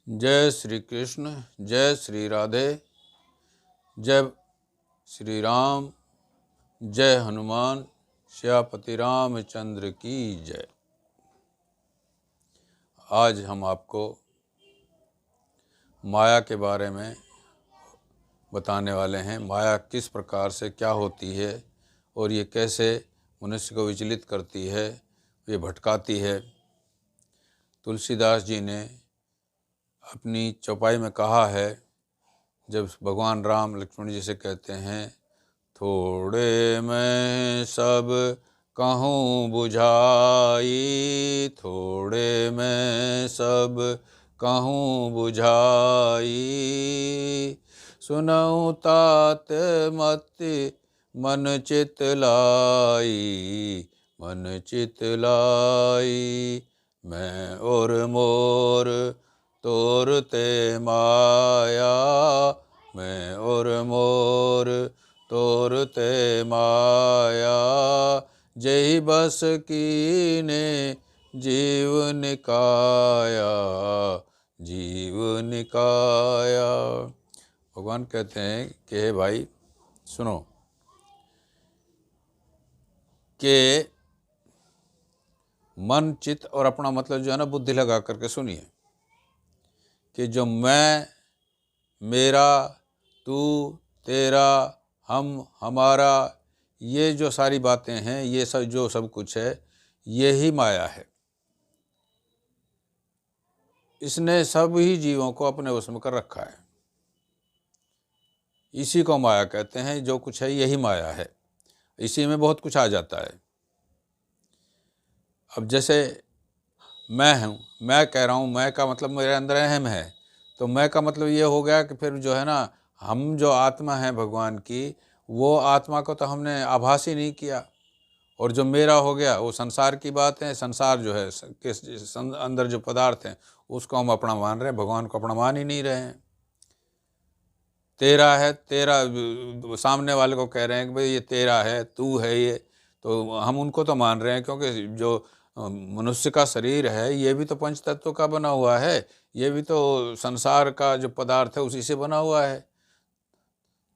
जय श्री कृष्ण, जय श्री राधे, जय श्री राम, जय हनुमान, श्यापति रामचंद्र की जय। आज हम आपको माया के बारे में बताने वाले हैं। माया किस प्रकार से क्या होती है और ये कैसे मनुष्य को विचलित करती है, ये भटकाती है। तुलसीदास जी ने अपनी चौपाई में कहा है, जब भगवान राम लक्ष्मण जी से कहते हैं, थोड़े मैं सब कहूँ बुझाई, थोड़े मैं सब कहूँ बुझाई, सुनऊँ तात मत मन चित लाई, मन चित लाई। मैं और मोर तोरते माया, मैं और मोर तोरते माया, जय बस कीने जीव निकाया, जीव निकाया। भगवान कहते हैं कि हे भाई सुनो, कि मन चित्त और अपना मतलब जो है ना, बुद्धि लगा करके सुनिए कि जो मैं, मेरा, तू, तेरा, हम, हमारा, ये जो सारी बातें हैं, ये सब जो सब कुछ है, ये ही माया है। इसने सभी जीवों को अपने वश में कर रखा है। इसी को माया कहते हैं। जो कुछ है यही माया है, इसी में बहुत कुछ आ जाता है। अब जैसे मैं हूँ, मैं कह रहा हूँ, मैं का मतलब मेरे अंदर अहम है, तो मैं का मतलब ये हो गया कि फिर जो है ना, हम जो आत्मा है भगवान की, वो आत्मा को तो हमने आभास ही नहीं किया। और जो मेरा हो गया वो संसार की बात है। संसार जो है किस अंदर जो पदार्थ हैं उसको हम अपना मान रहे हैं, भगवान को अपना मान ही नहीं रहे हैं। तेरा है, तेरा सामने वाले को कह रहे हैं कि भाई ये तेरा है, तू है, ये तो हम उनको तो मान रहे हैं, क्योंकि जो मनुष्य का शरीर है ये भी तो पंच तत्व का बना हुआ है, ये भी तो संसार का जो पदार्थ है उसी से बना हुआ है।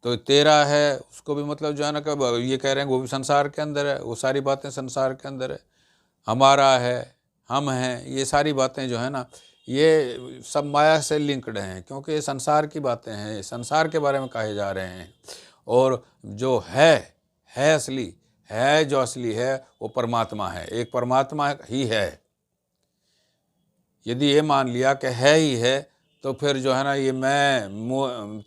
तो तेरा है उसको भी मतलब जो है ना, कब ये कह रहे हैं वो भी संसार के अंदर है, वो सारी बातें संसार के अंदर है। हमारा है, हम हैं, ये सारी बातें जो है ना, ये सब माया से लिंक्ड हैं, क्योंकि ये संसार की बातें हैं, संसार के बारे में कहे जा रहे हैं। और जो है असली है, जो असली है वो परमात्मा है, एक परमात्मा ही है। यदि ये मान लिया कि है ही है, तो फिर जो है ना, ये मैं,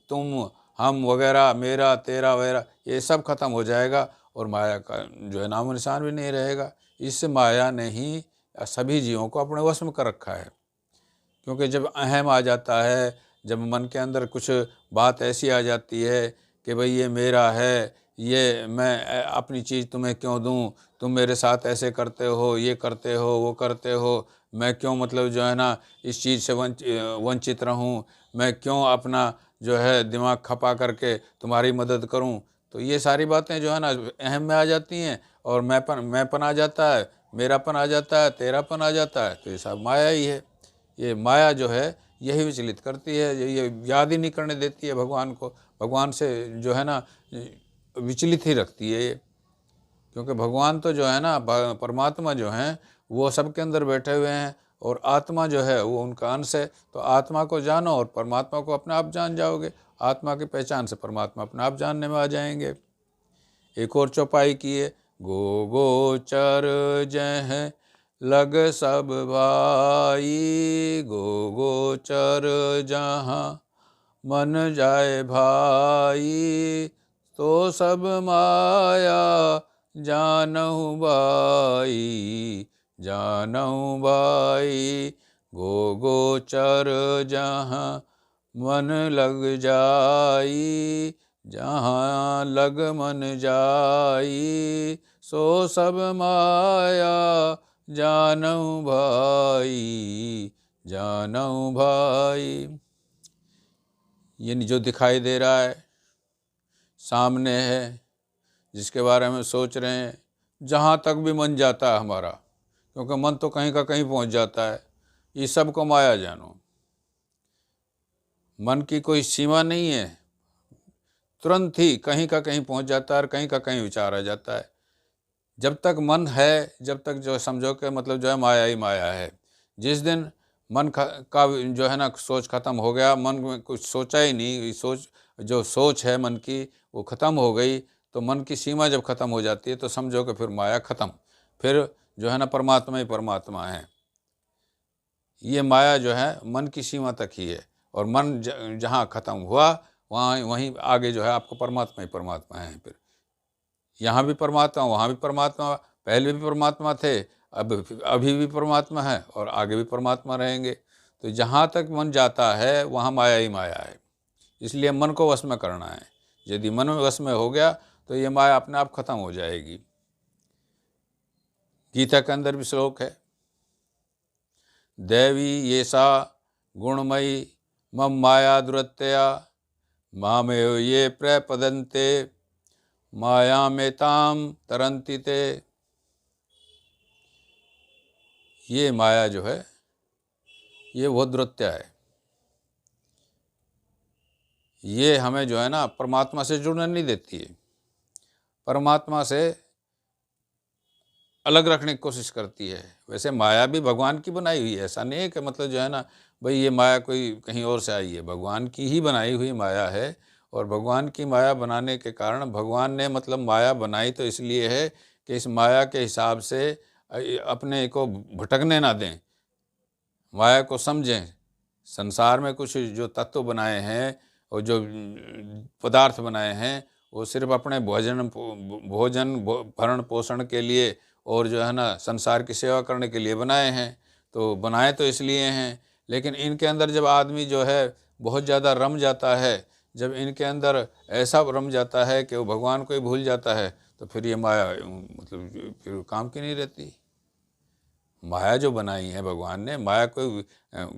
तुम, हम वगैरह, मेरा, तेरा वगैरह, ये सब खत्म हो जाएगा और माया का जो है नामो निशान भी नहीं रहेगा। इस माया ने ही सभी जीवों को अपने वश में कर रखा है। क्योंकि जब अहम आ जाता है, जब मन के अंदर कुछ बात ऐसी आ जाती है कि भाई ये मेरा है, ये मैं अपनी चीज़ तुम्हें क्यों दूं, तुम मेरे साथ ऐसे करते हो, ये करते हो, वो करते हो, मैं क्यों मतलब जो है ना इस चीज़ से वंचित रहूं, मैं क्यों अपना जो है दिमाग खपा करके तुम्हारी मदद करूं। तो ये सारी बातें जो है ना अहम में आ जाती हैं, और मैंपन आ जाता है, मेरापन आ जाता है, तेरापन आ जाता है। तो ये सब माया ही है। ये माया जो है यही विचलित करती है, ये याद ही नहीं करने देती है भगवान को, भगवान से जो है ना विचलित ही रखती है ये। क्योंकि भगवान तो जो है ना, परमात्मा जो हैं वो सबके अंदर बैठे हुए हैं, और आत्मा जो है वो उनका अंश है। तो आत्मा को जानो और परमात्मा को अपने आप जान जाओगे। आत्मा की पहचान से परमात्मा अपने आप जानने में आ जाएंगे। एक और चौपाई की है, गो गोचर जह लग सब भाई, गो गोचर जहाँ मन जाए भाई, तो सब माया जानहु बाई, जानहु बाई। गो गोचर जहाँ मन लग जाई, जहाँ लग मन जाई, सो सब माया जानऊ भाई, जानऊ भाई। ये जो दिखाई दे रहा है सामने है, जिसके बारे में सोच रहे हैं, जहाँ तक भी मन जाता है हमारा, क्योंकि मन तो कहीं का कहीं पहुँच जाता है, ये सब को माया जानो। मन की कोई सीमा नहीं है, तुरंत ही कहीं का कहीं पहुंच जाता है और कहीं का कहीं विचार आ जाता है। जब तक मन है, जब तक जो है समझो कि मतलब जो है माया ही माया है। जिस दिन मन का जो है ना सोच खत्म हो गया, मन में कुछ सोचा ही नहीं, सोच जो सोच है मन की वो ख़त्म हो गई, तो मन की सीमा जब ख़त्म हो जाती है तो समझो कि फिर माया ख़त्म, फिर जो है ना परमात्मा ही परमात्मा है। ये माया जो है मन की सीमा तक ही है, और मन जहाँ ख़त्म हुआ वहाँ वहीं आगे जो है आपको परमात्मा ही परमात्मा है। फिर यहाँ भी परमात्मा, वहाँ भी परमात्मा, पहले भी परमात्मा थे, अब अभी भी परमात्मा है और आगे भी परमात्मा रहेंगे। तो जहाँ तक मन जाता है वहाँ माया ही माया है, इसलिए मन को वश में करना है। यदि मन में वश में हो गया तो ये माया अपने आप खत्म हो जाएगी। गीता के अंदर भी श्लोक है, देवी ये सा गुणमयी मम माया दुरत्यया मामेव ये प्रपदन्ते मायामेताम तरन्ति ते। ये माया जो है ये बहुत दुरत्या है, ये हमें जो है ना परमात्मा से जुड़ने नहीं देती है, परमात्मा से अलग रखने की कोशिश करती है। वैसे माया भी भगवान की बनाई हुई है, ऐसा नहीं है कि मतलब जो है ना भाई ये माया कोई कहीं और से आई है, भगवान की ही बनाई हुई माया है। और भगवान की माया बनाने के कारण भगवान ने मतलब माया बनाई तो इसलिए है कि इस माया के हिसाब से अपने को भटकने ना दें, माया को समझें। संसार में कुछ जो तत्व बनाए हैं और जो पदार्थ बनाए हैं वो सिर्फ अपने भोजन भरण पोषण के लिए और जो है ना संसार की सेवा करने के लिए बनाए हैं। तो बनाए तो इसलिए हैं, लेकिन इनके अंदर जब आदमी जो है बहुत ज़्यादा रम जाता है, जब इनके अंदर ऐसा रम जाता है कि वो भगवान को ही भूल जाता है, तो फिर ये माया मतलब फिर काम की नहीं रहती। माया जो बनाई है भगवान ने, माया कोई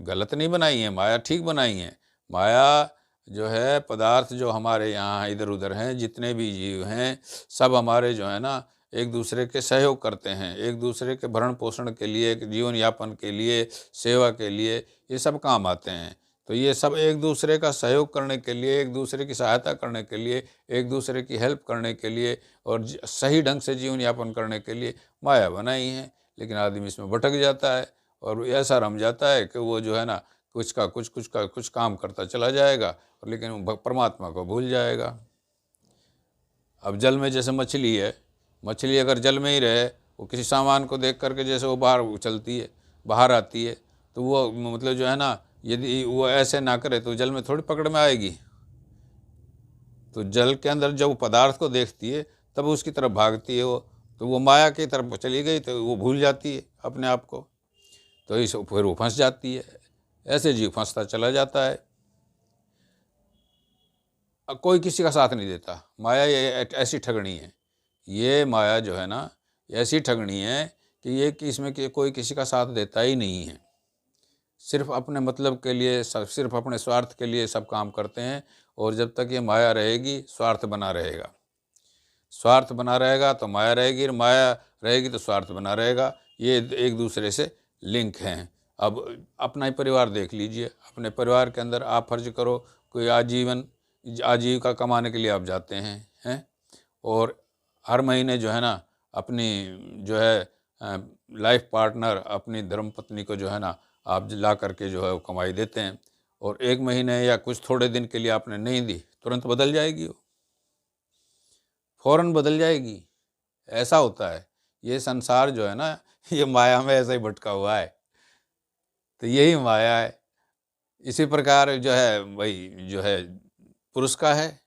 गलत नहीं बनाई है, माया ठीक बनाई है। माया जो है पदार्थ जो हमारे यहाँ इधर उधर हैं, जितने भी जीव हैं, सब हमारे जो है ना एक दूसरे के सहयोग करते हैं, एक दूसरे के भरण पोषण के लिए, जीवन यापन के लिए, सेवा के लिए ये सब काम आते हैं। तो ये सब एक दूसरे का सहयोग करने के लिए, एक दूसरे की सहायता करने के लिए, एक दूसरे की हेल्प करने के लिए और सही ढंग से जीवन यापन करने के लिए माया बनाई है। लेकिन आदमी इसमें भटक जाता है और ऐसा रम जाता है कि वो जो है ना कुछ काम करता चला जाएगा और लेकिन वो परमात्मा को भूल जाएगा। अब जल में जैसे मछली है, मछली अगर जल में ही रहे, वो किसी सामान को देख करके जैसे वो बाहर चलती है, बाहर आती है, तो वो मतलब जो है ना यदि वो ऐसे ना करे तो जल में थोड़ी पकड़ में आएगी। तो जल के अंदर जब वो पदार्थ को देखती है तब उसकी तरफ भागती है वो, तो वो माया की तरफ चली गई तो वो भूल जाती है अपने आप को, तो इस फिर वो फंस जाती है। ऐसे जीव फंसता चला जाता है। अब कोई किसी का साथ नहीं देता, माया ये ऐसी ठगनी है, ये माया जो है ना ऐसी ठगनी है कि ये कि इसमें कि कोई किसी का साथ देता ही नहीं है। सिर्फ अपने मतलब के लिए सब, सिर्फ अपने स्वार्थ के लिए सब काम करते हैं। और जब तक ये माया रहेगी स्वार्थ बना रहेगा, स्वार्थ बना रहेगा तो माया रहेगी, और माया रहेगी तो स्वार्थ बना रहेगा। ये एक दूसरे से लिंक हैं। अब अपना ही परिवार देख लीजिए, अपने परिवार के अंदर आप फर्ज करो कोई आजीविका कमाने के लिए आप जाते हैं और हर महीने जो है ना अपनी जो है लाइफ पार्टनर, अपनी धर्मपत्नी को जो है ना आप ला करके जो है वो कमाई देते हैं, और एक महीने या कुछ थोड़े दिन के लिए आपने नहीं दी, तुरंत बदल जाएगी वो, फ़ौरन बदल जाएगी। ऐसा होता है ये संसार जो है ना, ये माया में ऐसा ही भटका हुआ है। तो यही माया है। इसी प्रकार जो है वही जो है पुरुष का है।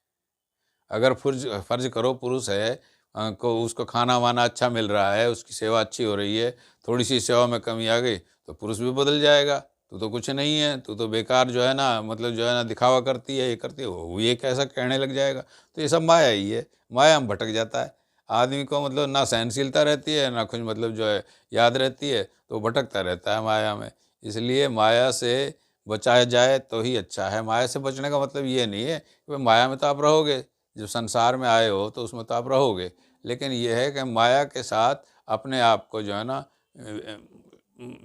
अगर फर्ज करो पुरुष है को उसको खाना वाना अच्छा मिल रहा है, उसकी सेवा अच्छी हो रही है, थोड़ी सी सेवा में कमी आ गई तो पुरुष भी बदल जाएगा, तू तो कुछ नहीं है, तू तो बेकार जो है ना मतलब जो है ना दिखावा करती है, ये करती है, वो ये कैसा कहने लग जाएगा। तो ये सब माया ही है, माया में भटक जाता है आदमी को, मतलब ना सहनशीलता रहती है ना कुछ मतलब जो है याद रहती है, तो भटकता रहता है माया में। इसलिए माया से बचाया जाए तो ही अच्छा है। माया से बचने का मतलब ये नहीं है कि माया में तो आप रहोगे, जब संसार में आए हो तो उसमें तो आप रहोगे, लेकिन यह है कि माया के साथ अपने आप को जो है ना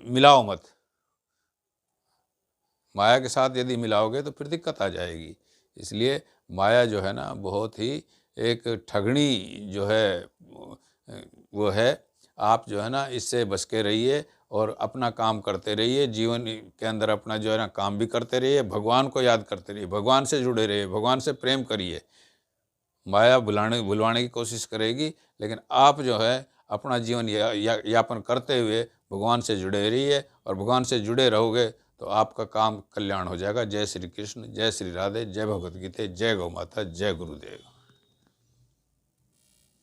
मिलाओ मत। माया के साथ यदि मिलाओगे तो फिर दिक्कत आ जाएगी। इसलिए माया जो है ना बहुत ही एक ठगनी जो है वो है। आप जो है ना इससे बच के रहिए और अपना काम करते रहिए, जीवन के अंदर अपना जो है ना काम भी करते रहिए, भगवान को याद करते रहिए, भगवान से जुड़े रहिए, भगवान से प्रेम करिए। माया भुलवाने की कोशिश करेगी, लेकिन आप जो है अपना जीवन यापन करते हुए भगवान से जुड़े रहिए, और भगवान से जुड़े रहोगे तो आपका काम कल्याण हो जाएगा। जय श्री कृष्ण, जय श्री राधे, जय भगवत गीता, जय गौ माता, जय गुरुदेव।